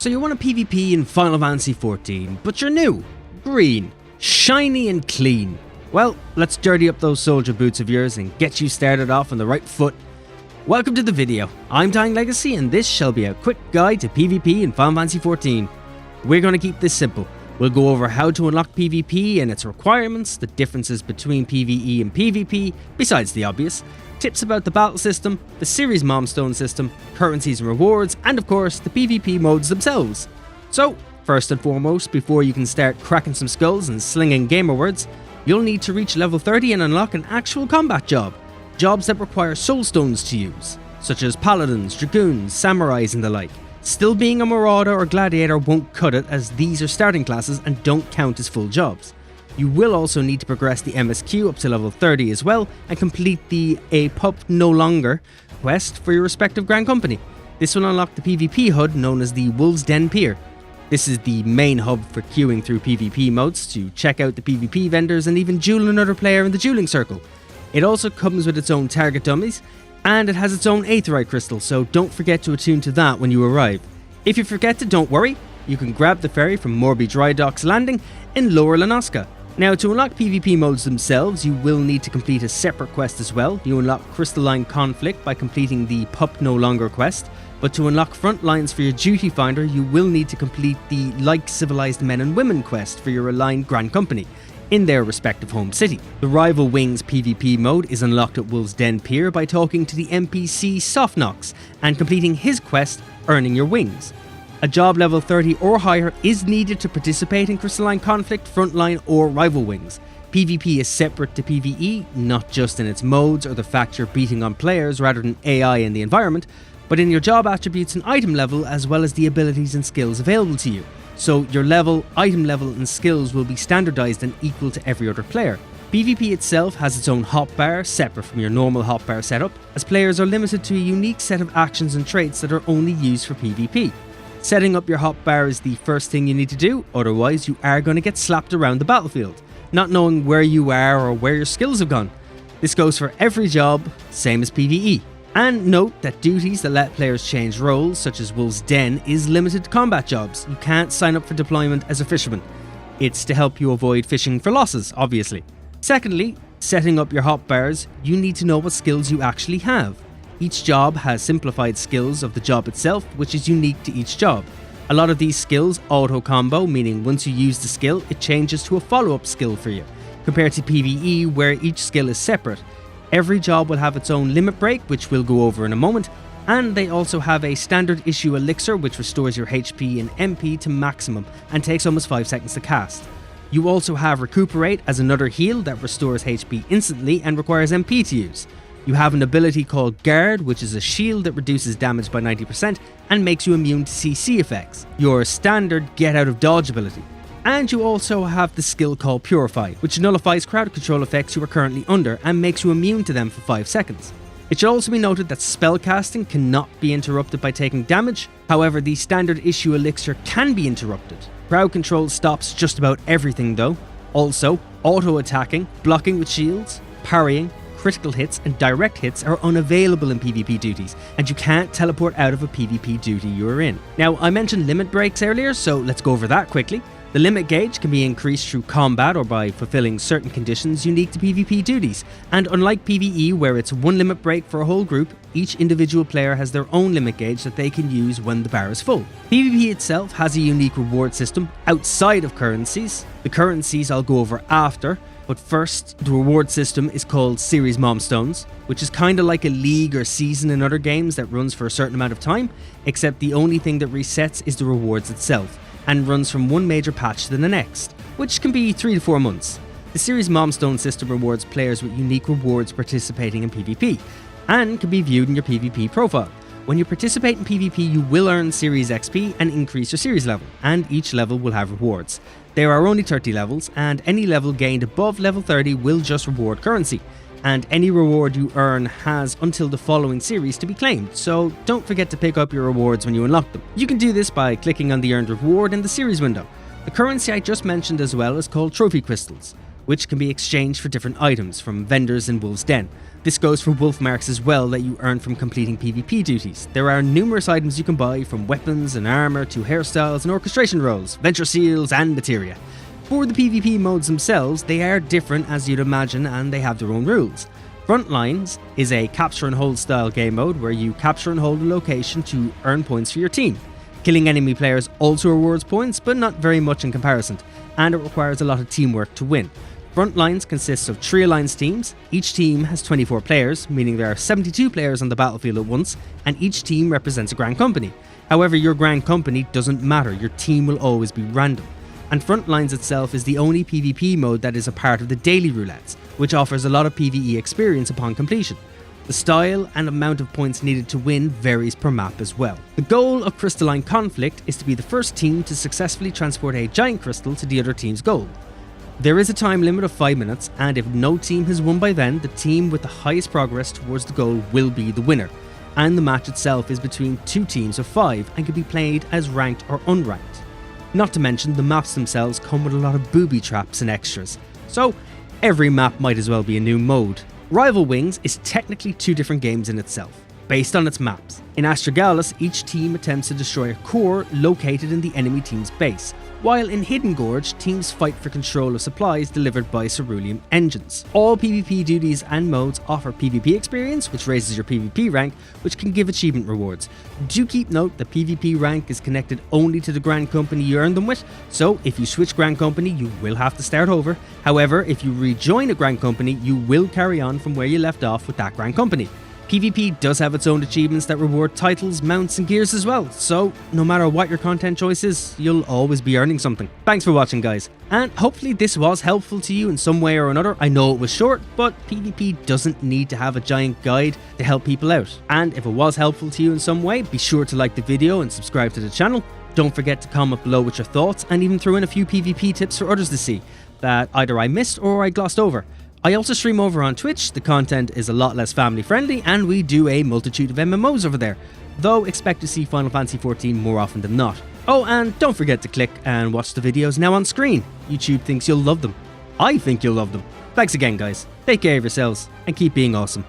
So you want a PvP in Final Fantasy XIV, but you're new, green, shiny and clean. Well, let's dirty up those soldier boots of yours and get you started off on the right foot. Welcome to the video. I'm Dying Legacy and this shall be a quick guide to PvP in Final Fantasy XIV. We're going to keep this simple. We'll go over how to unlock PvP and its requirements, the differences between PvE and PvP, besides the obvious, tips about the battle system, the series milestone system, currencies and rewards, and of course the PvP modes themselves. So, first and foremost, before you can start cracking some skulls and slinging gamer words, you'll need to reach level 30 and unlock an actual combat job. Jobs that require soul stones to use, such as paladins, dragoons, samurais and the like. Still, being a marauder or gladiator won't cut it, as these are starting classes and don't count as full jobs. You will also need to progress the MSQ up to level 30 as well and complete the A Pup No Longer quest for your respective Grand Company. This will unlock the PvP HUD known as the Wolves Den Pier. This is the main hub for queuing through PvP modes to check out the PvP vendors and even duel another player in the dueling circle. It also comes with its own target dummies, and it has its own Aetheryte crystal, so don't forget to attune to that when you arrive. If you forget to, don't worry, you can grab the ferry from Morby Dry Docks Landing in Lower Lanoska. Now, to unlock PvP modes themselves, you will need to complete a separate quest as well. You unlock Crystalline Conflict by completing the Pup No Longer quest, but to unlock front lines for your duty finder, you will need to complete the Like Civilized Men and Women quest for your aligned Grand Company in their respective home city. The Rival Wings PvP mode is unlocked at Wolves Den Pier by talking to the NPC Softnox and completing his quest, earning your wings. A job level 30 or higher is needed to participate in Crystalline Conflict, Frontline or Rival Wings. PvP is separate to PvE, not just in its modes or the fact you're beating on players rather than AI in the environment, but in your job attributes and item level, as well as the abilities and skills available to you. So your level, item level and skills will be standardized and equal to every other player. PvP itself has its own hotbar, separate from your normal hotbar setup, as players are limited to a unique set of actions and traits that are only used for PvP. Setting up your hotbar is the first thing you need to do, otherwise you are going to get slapped around the battlefield, not knowing where you are or where your skills have gone. This goes for every job, same as PvE. And note that duties that let players change roles, such as Wolves Den, is limited to combat jobs. You can't sign up for deployment as a fisherman. It's to help you avoid fishing for losses, obviously. Secondly, setting up your hotbars, you need to know what skills you actually have. Each job has simplified skills of the job itself, which is unique to each job. A lot of these skills auto-combo, meaning once you use the skill, it changes to a follow-up skill for you, compared to PvE where each skill is separate. Every job will have its own limit break, which we'll go over in a moment, and they also have a standard issue elixir which restores your HP and MP to maximum and takes almost 5 seconds to cast. You also have recuperate as another heal that restores HP instantly and requires MP to use. You have an ability called Guard, which is a shield that reduces damage by 90% and makes you immune to CC effects. Your standard get out of dodge ability. And you also have the skill called Purify, which nullifies crowd control effects you are currently under and makes you immune to them for 5 seconds. It should also be noted that spellcasting cannot be interrupted by taking damage, however the standard issue elixir can be interrupted. Crowd control stops just about everything though. Also, auto-attacking, blocking with shields, parrying, critical hits and direct hits are unavailable in PvP duties, and you can't teleport out of a PvP duty you are in. Now, I mentioned limit breaks earlier, so let's go over that quickly. The limit gauge can be increased through combat or by fulfilling certain conditions unique to PvP duties, and unlike PvE where it's one limit break for a whole group, each individual player has their own limit gauge that they can use when the bar is full. PvP itself has a unique reward system outside of currencies. The currencies I'll go over after, but first, the reward system is called Series Milestones, which is kinda like a league or season in other games that runs for a certain amount of time, except the only thing that resets is the rewards itself, and runs from one major patch to the next, which can be 3 to 4 months. The Series Milestone system rewards players with unique rewards participating in PvP, and can be viewed in your PvP profile. When you participate in PvP, you will earn Series XP and increase your Series level, and each level will have rewards. There are only 30 levels, and any level gained above level 30 will just reward currency, and any reward you earn has until the following series to be claimed, so don't forget to pick up your rewards when you unlock them. You can do this by clicking on the earned reward in the series window. The currency I just mentioned as well is called Trophy Crystals, which can be exchanged for different items from vendors in Wolf's Den. This goes for wolf marks as well that you earn from completing PvP duties. There are numerous items you can buy, from weapons and armor to hairstyles and orchestration rolls, venture seals and materia. For the PvP modes themselves, they are different as you'd imagine, and they have their own rules. Frontlines is a capture and hold style game mode where you capture and hold a location to earn points for your team. Killing enemy players also rewards points, but not very much in comparison, and it requires a lot of teamwork to win. Frontlines consists of 3 alliance teams. Each team has 24 players, meaning there are 72 players on the battlefield at once, and each team represents a grand company. However, your grand company doesn't matter, your team will always be random. And Frontlines itself is the only PvP mode that is a part of the daily roulettes, which offers a lot of PvE experience upon completion. The style and amount of points needed to win varies per map as well. The goal of Crystalline Conflict is to be the first team to successfully transport a giant crystal to the other team's goal. There is a time limit of 5 minutes, and if no team has won by then, the team with the highest progress towards the goal will be the winner. And the match itself is between 2 teams of 5 and can be played as ranked or unranked. Not to mention, the maps themselves come with a lot of booby traps and extras, so every map might as well be a new mode. Rival Wings is technically 2 different games in itself, based on its maps. In Astragalus, each team attempts to destroy a core located in the enemy team's base, while in Hidden Gorge, teams fight for control of supplies delivered by cerulean engines. All PvP duties and modes offer PvP experience, which raises your PvP rank, which can give achievement rewards. Do keep note that PvP rank is connected only to the Grand Company you earn them with, so if you switch Grand Company, you will have to start over. However, if you rejoin a Grand Company, you will carry on from where you left off with that Grand Company. PvP does have its own achievements that reward titles, mounts and gears as well, so no matter what your content choice is, you'll always be earning something. Thanks for watching, guys, and hopefully this was helpful to you in some way or another. I know it was short, but PvP doesn't need to have a giant guide to help people out. And if it was helpful to you in some way, be sure to like the video and subscribe to the channel. Don't forget to comment below with your thoughts, and even throw in a few PvP tips for others to see that either I missed or I glossed over. I also stream over on Twitch. The content is a lot less family friendly, and we do a multitude of MMOs over there, though expect to see Final Fantasy XIV more often than not. Oh, and don't forget to click and watch the videos now on screen. YouTube thinks you'll love them. I think you'll love them. Thanks again, guys. Take care of yourselves and keep being awesome.